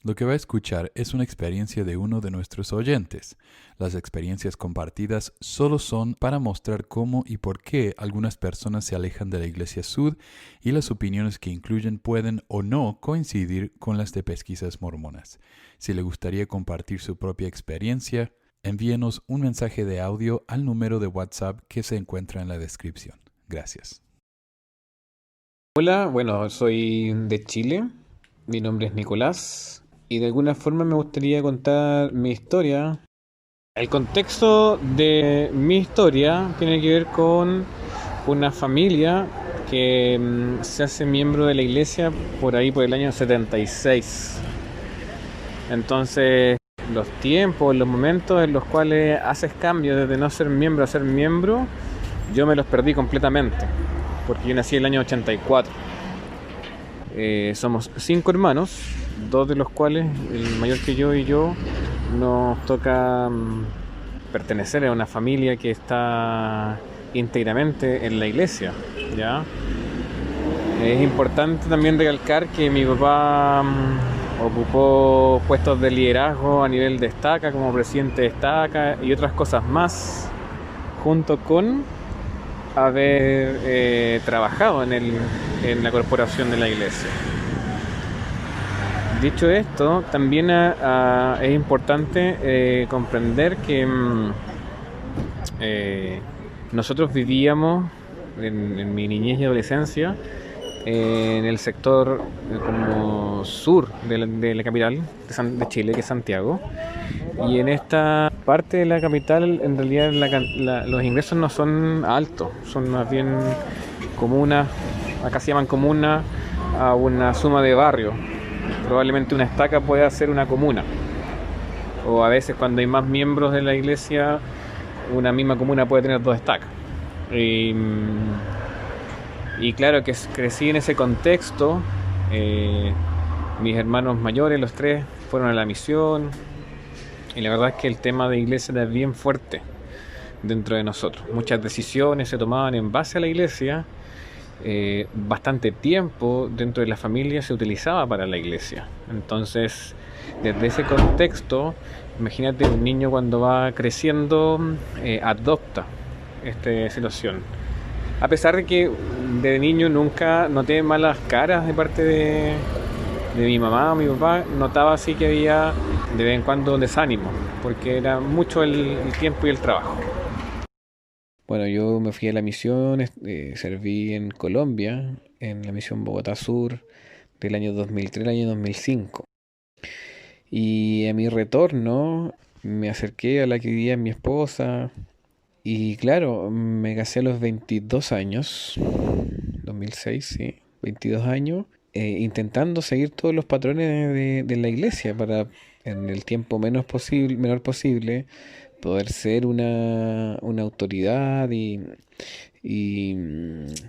Lo que va a escuchar es una experiencia de uno de nuestros oyentes. Las experiencias compartidas solo son para mostrar cómo y por qué algunas personas se alejan de la Iglesia Sud y las opiniones que incluyen pueden o no coincidir con las de Pesquisas Mormonas. Si le gustaría compartir su propia experiencia, envíenos un mensaje de audio al número de WhatsApp que se encuentra en la descripción. Gracias. Hola, bueno, soy de Chile, mi nombre es Nicolás y de alguna forma me gustaría contar mi historia. El contexto de mi historia tiene que ver con una familia que se hace miembro de la iglesia por ahí por el año 76. Entonces, los tiempos, los momentos en los cuales haces cambios desde no ser miembro a ser miembro, yo me los perdí completamente, porque yo nací en el año 84. Somos 5 hermanos, 2 de los cuales, el mayor que yo y yo, nos toca pertenecer a una familia que está íntegramente en la iglesia, ¿ya? Es importante también recalcar que mi papá ocupó puestos de liderazgo a nivel de estaca, como presidente de estaca y otras cosas más, junto con haber trabajado en la corporación de la iglesia. Dicho esto, también es importante comprender que nosotros vivíamos en mi niñez y adolescencia en el sector como sur de la capital de Chile, que es Santiago. Y en esta parte de la capital, en realidad, los ingresos no son altos, son más bien comunas, acá se llaman comunas, a una suma de barrio. Probablemente una estaca pueda ser una comuna. O a veces, cuando hay más miembros de la iglesia, una misma comuna puede tener 2 estacas. Y claro que crecí en ese contexto. Mis hermanos mayores, los 3, fueron a la misión. Y la verdad es que el tema de iglesia era bien fuerte dentro de nosotros. Muchas decisiones se tomaban en base a la iglesia. Bastante tiempo dentro de la familia se utilizaba para la iglesia. Entonces, desde ese contexto, imagínate, un niño cuando va creciendo adopta esta situación. A pesar de que de niño nunca noté malas caras de parte de mi mamá o mi papá, notaba así que había de vez en cuando desánimo, porque era mucho el tiempo y el trabajo. Bueno, yo me fui a la misión, serví en Colombia, en la misión Bogotá Sur, del año 2003 al año 2005. Y a mi retorno me acerqué a la que vivía mi esposa y claro, me casé a los 22 años, 2006, sí, 22 años, intentando seguir todos los patrones de la iglesia para en el tiempo menor posible poder ser una autoridad y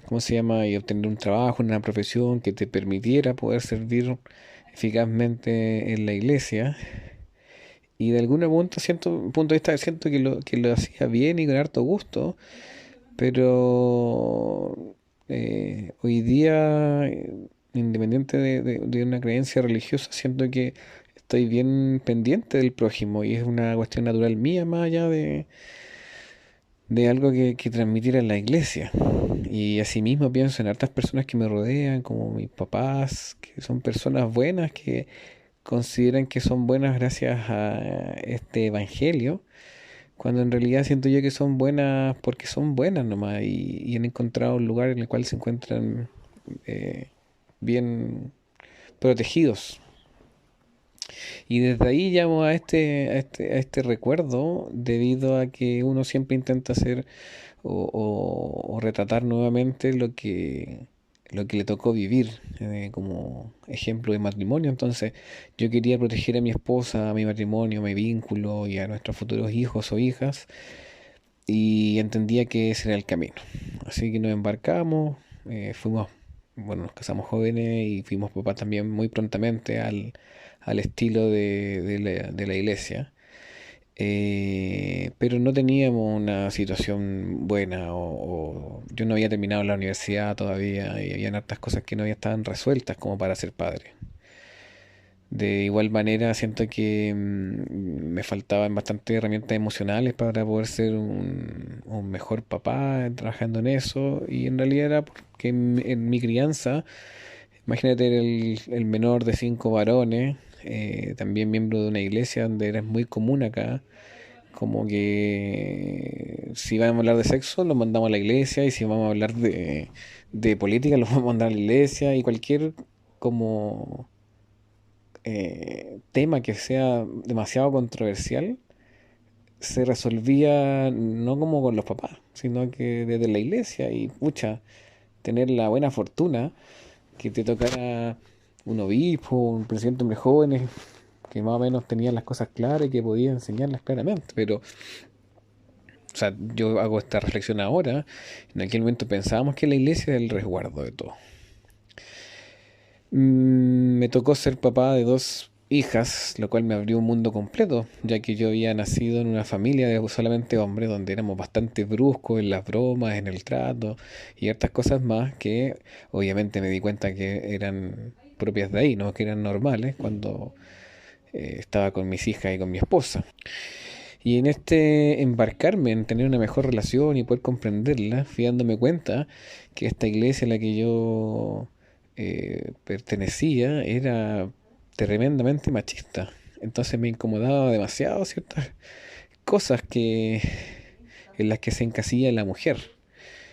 ¿cómo se llama? Y obtener un trabajo, una profesión que te permitiera poder servir eficazmente en la iglesia. Y de algún punto de vista siento que lo hacía bien y con harto gusto, pero hoy día, independiente de una creencia religiosa, siento que estoy bien pendiente del prójimo y es una cuestión natural mía más allá de algo que transmitir en la iglesia. Y asimismo pienso en hartas personas que me rodean, como mis papás, que son personas buenas, que consideran que son buenas gracias a este evangelio, cuando en realidad siento yo que son buenas porque son buenas nomás y han encontrado un lugar en el cual se encuentran eh, bien protegidos. Y desde ahí llamo a este recuerdo, debido a que uno siempre intenta hacer o retratar nuevamente lo que le tocó vivir, como ejemplo de matrimonio. Entonces, yo quería proteger a mi esposa, a mi matrimonio, a mi vínculo y a nuestros futuros hijos o hijas, y entendía que ese era el camino. Así que nos embarcamos, fuimos, bueno, nos casamos jóvenes y fuimos papás también muy prontamente al estilo de la iglesia. Pero no teníamos una situación buena o yo no había terminado la universidad todavía y habían hartas cosas que no estaban resueltas como para ser padre. De igual manera, siento que me faltaban bastantes herramientas emocionales para poder ser un mejor papá trabajando en eso. Y en realidad era porque en mi crianza, imagínate el menor de cinco varones, también miembro de una iglesia donde era muy común acá. Como que si vamos a hablar de sexo, lo mandamos a la iglesia, y si vamos a hablar de política, lo vamos a mandar a la iglesia, y cualquier como tema que sea demasiado controversial se resolvía no como con los papás, sino que desde la iglesia. Y pucha, tener la buena fortuna que te tocara un obispo, un presidente de hombres jóvenes, que más o menos tenía las cosas claras y que podía enseñarlas claramente. Pero, o sea, yo hago esta reflexión ahora. En aquel momento pensábamos que la iglesia era el resguardo de todo. Me tocó ser papá de dos hijas, lo cual me abrió un mundo completo, ya que yo había nacido en una familia de solamente hombres, donde éramos bastante bruscos en las bromas, en el trato y hartas cosas más que obviamente me di cuenta que eran propias de ahí, no que eran normales cuando estaba con mis hijas y con mi esposa. Y en este embarcarme en tener una mejor relación y poder comprenderla, fui dándome cuenta que esta iglesia a la que yo pertenecía era tremendamente machista. Entonces me incomodaba demasiado ciertas cosas en las que se encasilla la mujer,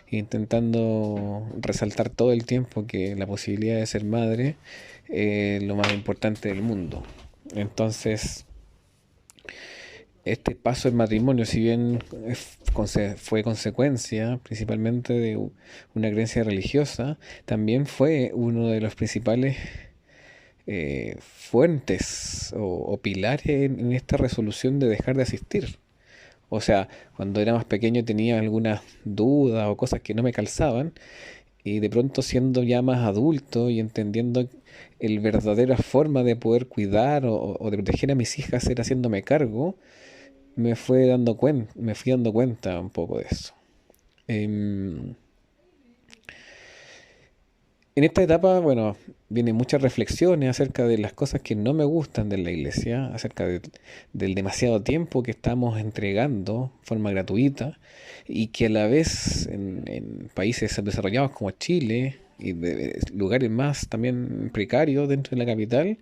intentando resaltar todo el tiempo que la posibilidad de ser madre es lo más importante del mundo. Entonces, este paso del matrimonio, si bien fue consecuencia principalmente de una creencia religiosa, también fue uno de los principales fuentes o pilares en esta resolución de dejar de asistir. O sea, cuando era más pequeño tenía algunas dudas o cosas que no me calzaban, y de pronto siendo ya más adulto y entendiendo el verdadera forma de poder cuidar o de proteger a mis hijas era haciéndome cargo, me fui dando cuenta un poco de eso. Em, en esta etapa, bueno, vienen muchas reflexiones acerca de las cosas que no me gustan de la iglesia, del demasiado tiempo que estamos entregando de forma gratuita, y que a la vez en países desarrollados como Chile y de lugares más también precarios dentro de la capital,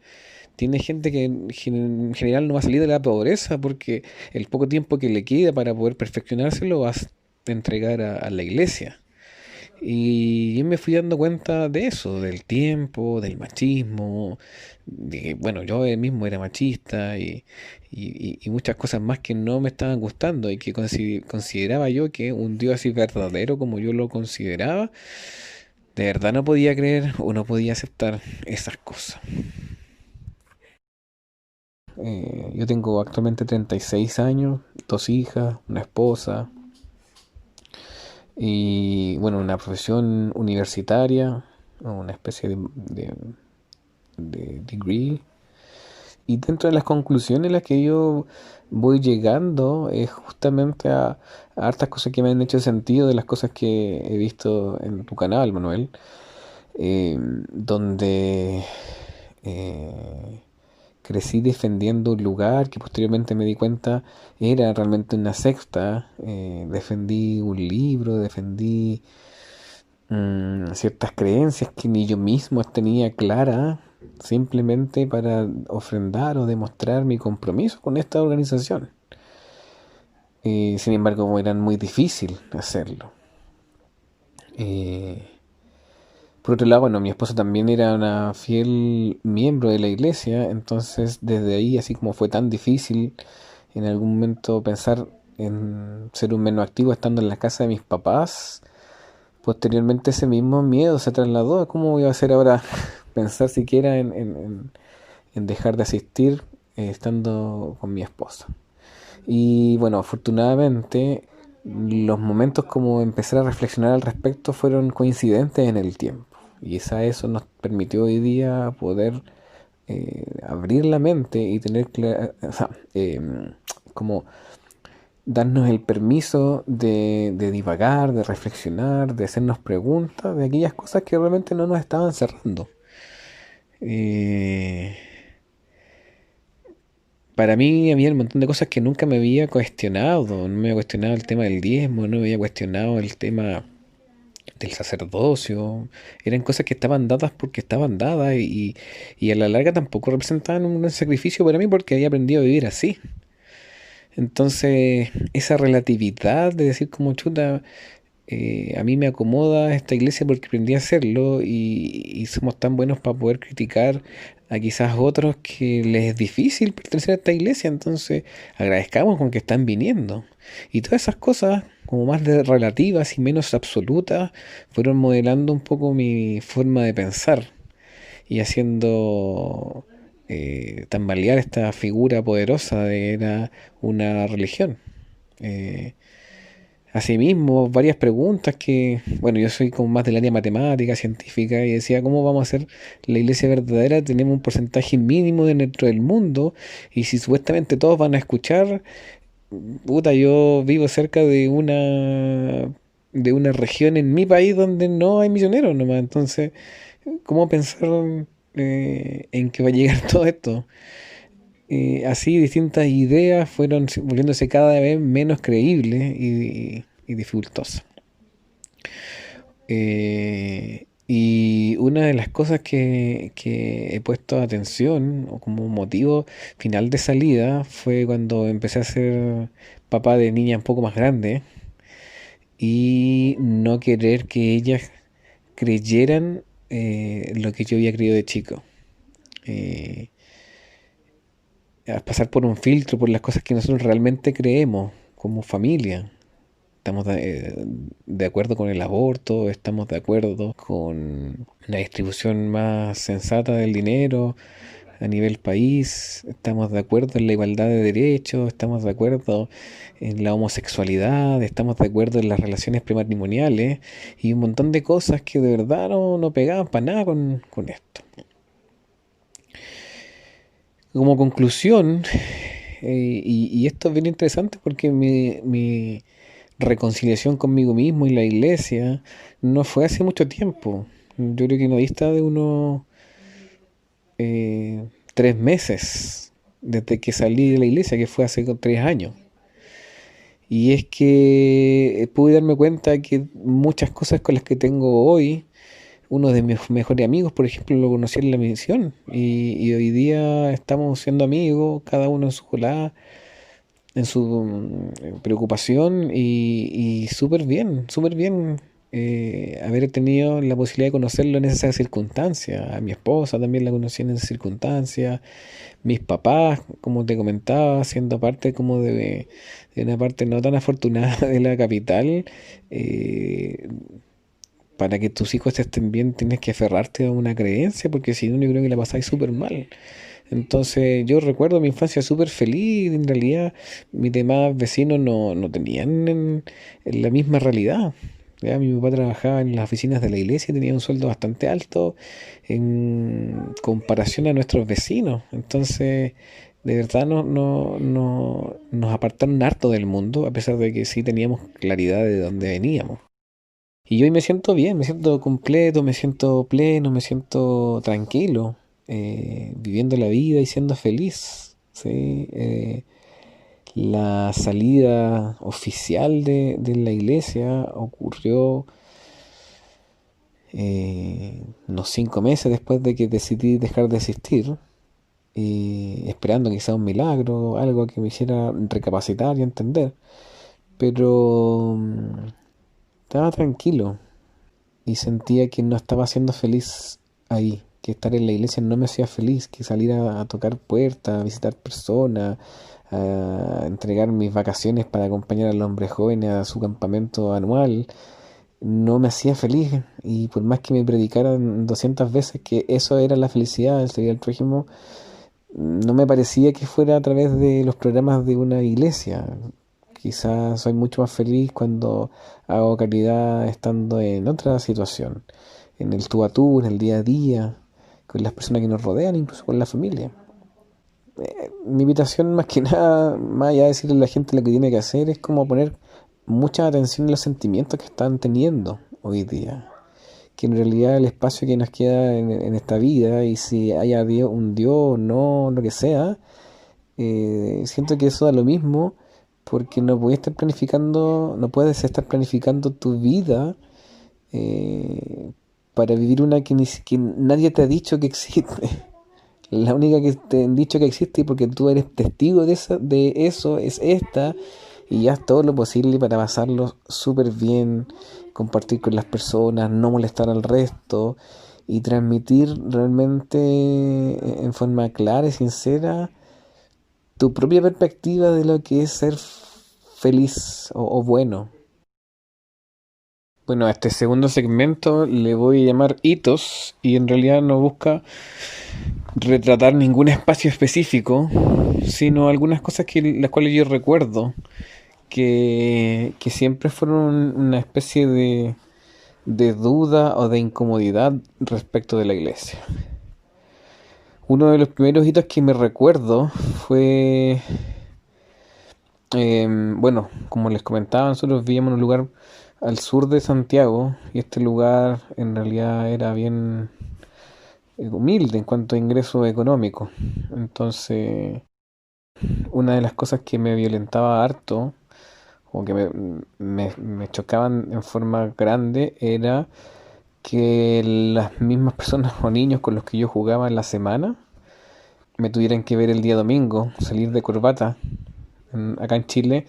tiene gente que en general no va a salir de la pobreza porque el poco tiempo que le queda para poder perfeccionarse lo va a entregar a la iglesia. Y yo me fui dando cuenta de eso, del tiempo, del machismo, de que, bueno, yo mismo era machista y muchas cosas más que no me estaban gustando, y que consideraba yo que un Dios así verdadero como yo lo consideraba, de verdad no podía creer o no podía aceptar esas cosas. Yo tengo actualmente 36 años, dos hijas, una esposa y, bueno, una profesión universitaria, una especie de degree. Y dentro de las conclusiones a las que yo voy llegando es justamente a hartas cosas que me han hecho sentido de las cosas que he visto en tu canal, Manuel, donde eh, crecí defendiendo un lugar que posteriormente me di cuenta era realmente una secta. Defendí un libro, defendí ciertas creencias que ni yo mismo tenía clara, simplemente para ofrendar o demostrar mi compromiso con esta organización. Sin embargo, era muy difícil hacerlo. Eh, por otro lado, bueno, mi esposa también era una fiel miembro de la iglesia, entonces desde ahí, así como fue tan difícil en algún momento pensar en ser un menos activo estando en la casa de mis papás, posteriormente ese mismo miedo se trasladó a cómo voy a hacer ahora pensar siquiera en dejar de asistir estando con mi esposa. Y bueno, afortunadamente los momentos como empezar a reflexionar al respecto fueron coincidentes en el tiempo. Y quizá eso nos permitió hoy día poder abrir la mente y tener o sea, como darnos el permiso de divagar, de reflexionar, de hacernos preguntas de aquellas cosas que realmente no nos estaban cerrando. Eh, para mí había un montón de cosas que nunca me había cuestionado. No me había cuestionado el tema del diezmo, no me había cuestionado el tema del sacerdocio. Eran cosas que estaban dadas porque estaban dadas y a la larga tampoco representaban un gran sacrificio para mí porque había aprendido a vivir así. Entonces, esa relatividad de decir como chuta, a mí me acomoda esta iglesia porque aprendí a hacerlo y somos tan buenos para poder criticar a quizás otros que les es difícil pertenecer a esta iglesia, entonces agradezcamos con que están viniendo. Y todas esas cosas, como más relativas y menos absolutas, fueron modelando un poco mi forma de pensar y haciendo tambalear esta figura poderosa de era una religión. Eh, Asimismo, varias preguntas que, bueno, yo soy como más del área matemática, científica, y decía, ¿cómo vamos a hacer la iglesia verdadera? Tenemos un porcentaje mínimo dentro del mundo, y si supuestamente todos van a escuchar, puta, yo vivo cerca de una región en mi país donde no hay misioneros nomás, entonces, ¿cómo pensar en que va a llegar todo esto? Así distintas ideas fueron volviéndose cada vez menos creíbles y dificultosas. Y una de las cosas que he puesto atención o como motivo final de salida fue cuando empecé a ser papá de niñas un poco más grandes y no querer que ellas creyeran lo que yo había creído de chico. Eh, a pasar por un filtro, por las cosas que nosotros realmente creemos como familia. Estamos de acuerdo con el aborto, estamos de acuerdo con una distribución más sensata del dinero a nivel país, estamos de acuerdo en la igualdad de derechos, estamos de acuerdo en la homosexualidad, estamos de acuerdo en las relaciones prematrimoniales y un montón de cosas que de verdad no pegaban para nada con esto. Como conclusión, y esto es bien interesante porque mi reconciliación conmigo mismo y la iglesia no fue hace mucho tiempo. Yo creo que no dista de unos 3 meses desde que salí de la iglesia, que fue hace 3 años. Y es que pude darme cuenta que muchas cosas con las que tengo hoy, uno de mis mejores amigos, por ejemplo, lo conocí en la misión y hoy día estamos siendo amigos, cada uno en su colada, en su preocupación y súper bien haber tenido la posibilidad de conocerlo en esas circunstancias. A mi esposa también la conocí en esas circunstancias, mis papás, como te comentaba, siendo parte como de una parte no tan afortunada de la capital. eh, para que tus hijos estén bien tienes que aferrarte a una creencia, porque si no, yo creo que la pasáis súper mal. Entonces yo recuerdo mi infancia súper feliz, en realidad mis demás vecinos no tenían en la misma realidad. Ya, mi papá trabajaba en las oficinas de la iglesia y tenía un sueldo bastante alto en comparación a nuestros vecinos. Entonces, de verdad nos apartaron harto del mundo, a pesar de que sí teníamos claridad de dónde veníamos. Y hoy me siento bien, me siento completo, me siento pleno, me siento tranquilo, viviendo la vida y siendo feliz. ¿Sí? La salida oficial de la iglesia ocurrió unos 5 meses después de que decidí dejar de asistir, esperando quizá un milagro, algo que me hiciera recapacitar y entender. Pero estaba tranquilo y sentía que no estaba siendo feliz ahí, que estar en la iglesia no me hacía feliz, que salir a tocar puertas, a visitar personas, a entregar mis vacaciones para acompañar al hombre joven a su campamento anual, no me hacía feliz. Y por más que me predicaran 200 veces que eso era la felicidad, el seguir al prójimo, no me parecía que fuera a través de los programas de una iglesia. Quizás soy mucho más feliz cuando hago caridad estando en otra situación, en el tú a tú, en el día a día, con las personas que nos rodean, incluso con la familia. Mi invitación más que nada, más allá de decirle a la gente lo que tiene que hacer, es como poner mucha atención en los sentimientos que están teniendo hoy día. Que en realidad el espacio que nos queda en esta vida, y si haya un Dios o no, lo que sea, siento que eso da lo mismo porque no puedes estar planificando tu vida eh, para vivir una que nadie te ha dicho que existe. La única que te han dicho que existe porque tú eres testigo de eso es esta y haz todo lo posible para pasarlo súper bien, compartir con las personas, no molestar al resto y transmitir realmente en forma clara y sincera tu propia perspectiva de lo que es ser feliz o bueno. Bueno, a este segundo segmento le voy a llamar hitos y en realidad no busca retratar ningún espacio específico, sino algunas cosas las cuales yo recuerdo que siempre fueron una especie de duda o de incomodidad respecto de la iglesia. Uno de los primeros hitos que me recuerdo fue, bueno, como les comentaba, nosotros vivíamos en un lugar al sur de Santiago y este lugar en realidad era bien humilde en cuanto a ingresos económicos. Entonces, una de las cosas que me violentaba harto o que me chocaban en forma grande era que las mismas personas o niños con los que yo jugaba en la semana me tuvieran que ver el día domingo salir de corbata. Acá en Chile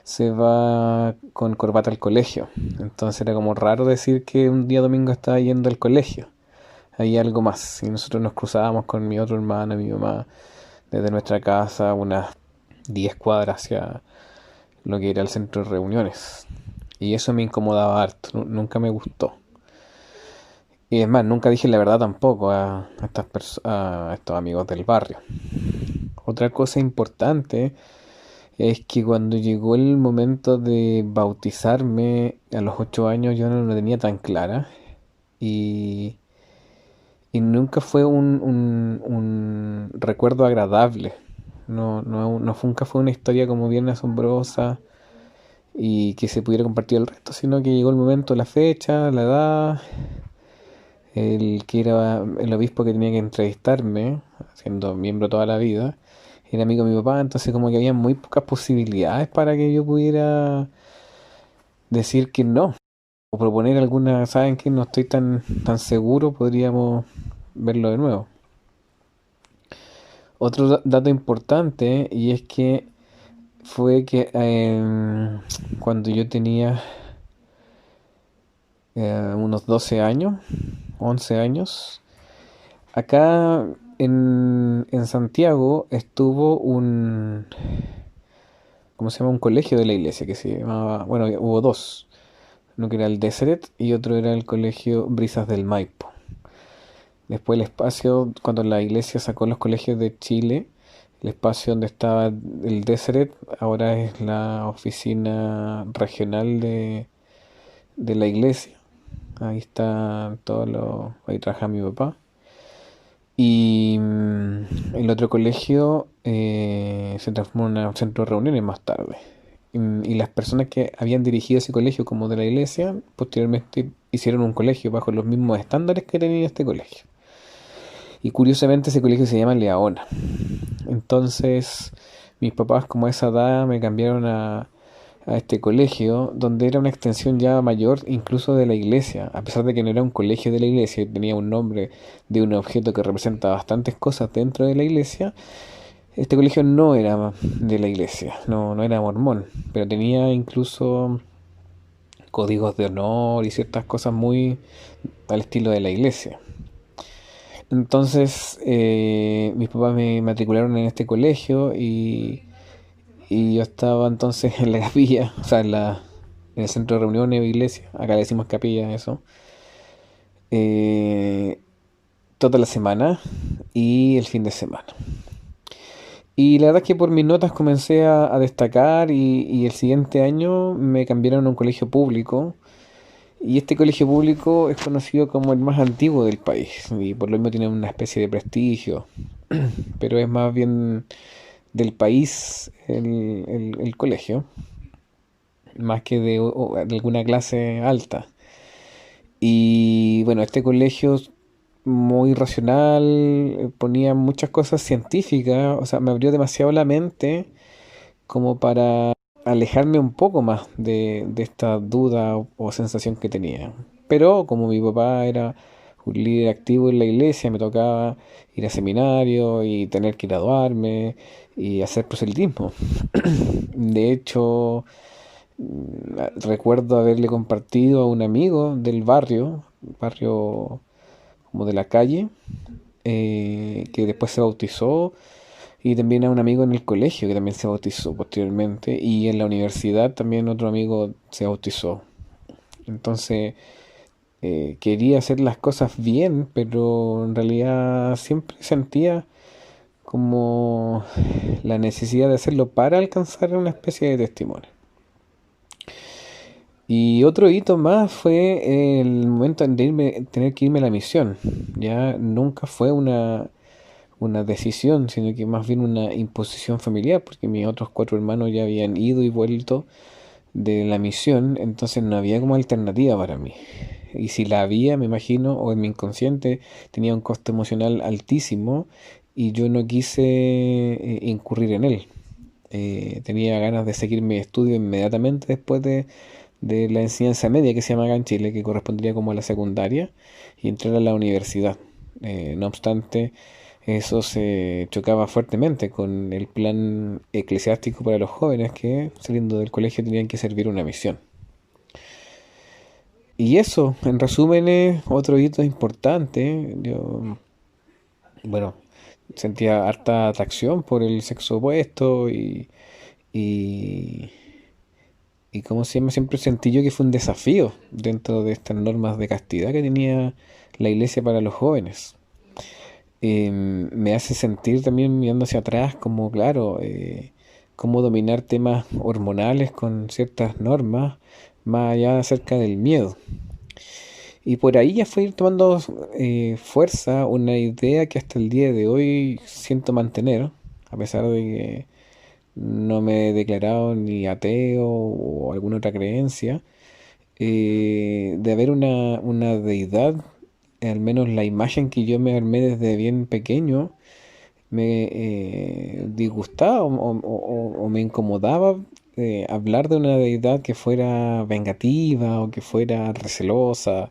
se va con corbata al colegio, entonces era como raro decir que un día domingo estaba yendo al colegio. Hay algo más. Y nosotros nos cruzábamos con mi otro hermano y mi mamá desde nuestra casa unas 10 cuadras hacia lo que era el centro de reuniones. Y eso me incomodaba harto, nunca me gustó. Y es más, nunca dije la verdad tampoco a estos amigos del barrio. Otra cosa importante es que cuando llegó el momento de bautizarme a los 8 años yo no lo tenía tan clara. Y y nunca fue un recuerdo agradable. Nunca fue una historia como bien asombrosa y que se pudiera compartir el resto, sino que llegó el momento, la fecha, la edad, el que era el obispo que tenía que entrevistarme, siendo miembro toda la vida, era amigo de mi papá, entonces como que había muy pocas posibilidades para que yo pudiera decir que no, o proponer alguna, ¿saben qué? No estoy tan seguro, podríamos verlo de nuevo. Otro dato importante y es que fue que cuando yo tenía unos 12 años, 11 años, acá en Santiago estuvo ¿cómo se llama? Un colegio de la iglesia que se llamaba, bueno, hubo dos, uno que era el Deseret y otro era el colegio Brisas del Maipo. Después el espacio, cuando la iglesia sacó los colegios de Chile, el espacio donde estaba el Deseret ahora es la oficina regional de la iglesia. Ahí está ahí trabaja mi papá. Y el otro colegio se transformó en un centro de reuniones más tarde. Y las personas que habían dirigido ese colegio como de la iglesia, posteriormente hicieron un colegio bajo los mismos estándares que tenía este colegio. Y curiosamente ese colegio se llama Leona. Entonces mis papás como a esa edad me cambiaron a este colegio donde era una extensión ya mayor incluso de la iglesia. A pesar de que no era un colegio de la iglesia y tenía un nombre de un objeto que representa bastantes cosas dentro de la iglesia, este colegio no era de la iglesia, no era mormón, pero tenía incluso códigos de honor y ciertas cosas muy al estilo de la iglesia. Entonces, mis papás me matricularon en este colegio y yo estaba entonces en la capilla, o sea, en el centro de reuniones o iglesia, acá le decimos capilla, eso, eh, toda la semana y el fin de semana. Y la verdad es que por mis notas comencé a destacar y el siguiente año me cambiaron a un colegio público. Y este colegio público es conocido como el más antiguo del país y por lo mismo tiene una especie de prestigio, pero es más bien del país el colegio, más que de alguna clase alta. Y bueno, este colegio muy racional, ponía muchas cosas científicas, o sea, me abrió demasiado la mente como para alejarme un poco más de esta duda o sensación que tenía. Pero como mi papá era un líder activo en la iglesia, me tocaba ir a seminario y tener que graduarme y hacer proselitismo. De hecho, recuerdo haberle compartido a un amigo del barrio como de la calle, que después se bautizó, y también a un amigo en el colegio que también se bautizó posteriormente, y en la universidad también otro amigo se bautizó. Entonces quería hacer las cosas bien, pero en realidad siempre sentía como la necesidad de hacerlo para alcanzar una especie de testimonio. Y otro hito más fue el momento de tener que irme a la misión. Ya nunca fue una decisión, sino que más bien una imposición familiar, porque mis otros cuatro hermanos ya habían ido y vuelto de la misión, entonces no había como alternativa para mí. Y si la había, me imagino, o en mi inconsciente, tenía un costo emocional altísimo y yo no quise incurrir en él. Tenía ganas de seguir mi estudio inmediatamente después de la enseñanza media que se llama acá en Chile, que correspondería como a la secundaria, y entrar a la universidad. No obstante, eso se chocaba fuertemente con el plan eclesiástico para los jóvenes que, saliendo del colegio, tenían que servir una misión. Y eso, en resumen, es otro hito importante. Yo, bueno, sentía harta atracción por el sexo opuesto y, y como siempre sentí yo que fue un desafío dentro de estas normas de castidad que tenía la iglesia para los jóvenes. Me hace sentir también mirando hacia atrás como, claro, cómo dominar temas hormonales con ciertas normas, más allá acerca del miedo. Y por ahí ya fue ir tomando fuerza una idea que hasta el día de hoy siento mantener, a pesar de que no me he declarado ni ateo o alguna otra creencia, de haber una deidad, al menos la imagen que yo me armé desde bien pequeño, me disgustaba o me incomodaba hablar de una deidad que fuera vengativa o que fuera recelosa.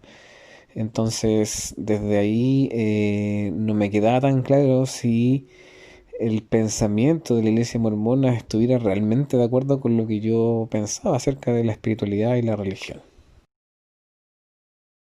Entonces, desde ahí no me quedaba tan claro si el pensamiento de la iglesia mormona estuviera realmente de acuerdo con lo que yo pensaba acerca de la espiritualidad y la religión.